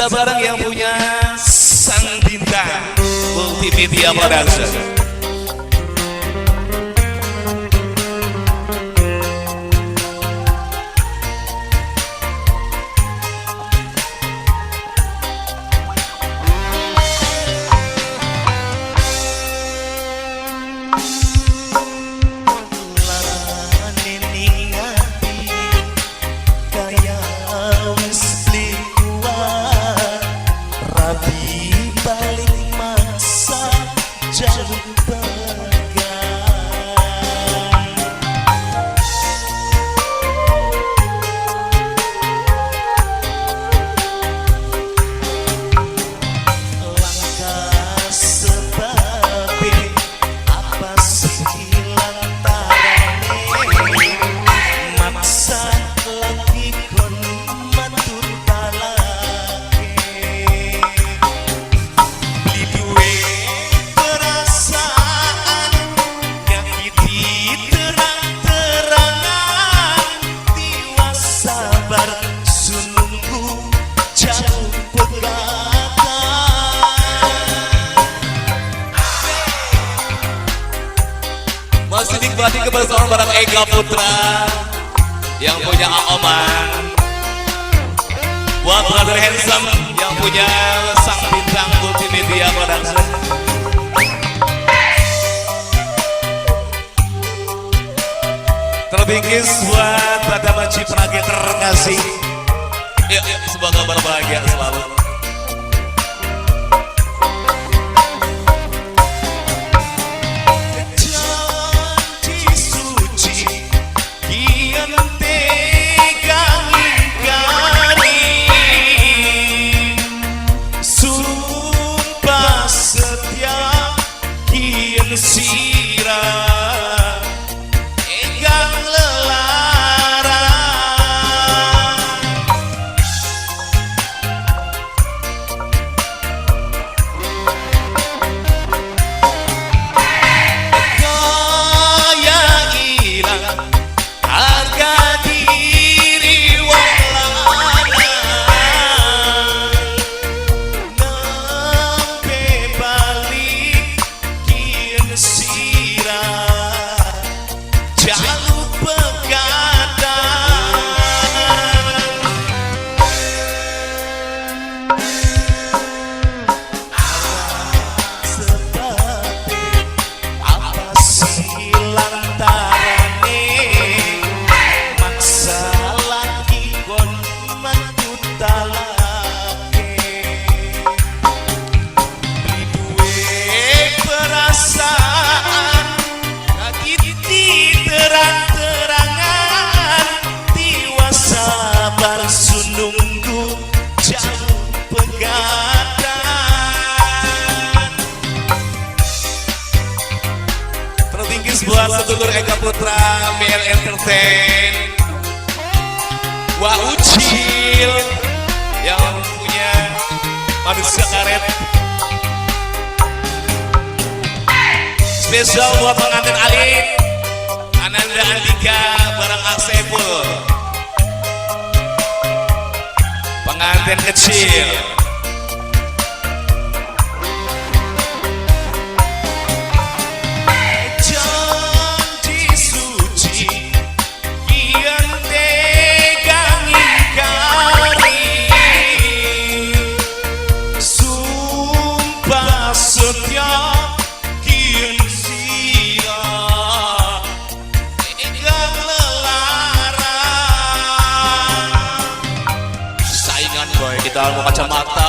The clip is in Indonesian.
Bisa bareng yang punya sang bintang Multimedia Production. Masih nikmati kebersamaan bareng Ega Putra yang punya Oman, buat brother handsome yang punya sang bintang Multimedia Production. Terbingkis buat pada Manci Penagih terkasih. Ya, semoga berbahagia selalu. Sirah egang lelarang kaya ilang harga diri wong lanang nembe balik kian jalur begadang seperti apa sih lantarane maksa lagi kon menuta lagi di duwe perasaan lagi terang-terangan tiwas sabar sununggu jauh begadang. Tertinggi buat sedulur Ega Putra ML Entertain, Wah Ucil yang punya manusia karet. Spesial buat pengantin Alin Ananda Andika bareng Aksepul, pengantin kecil. Janji suci kian tegang ingkari, sumpah setia kian kita mau kacamata,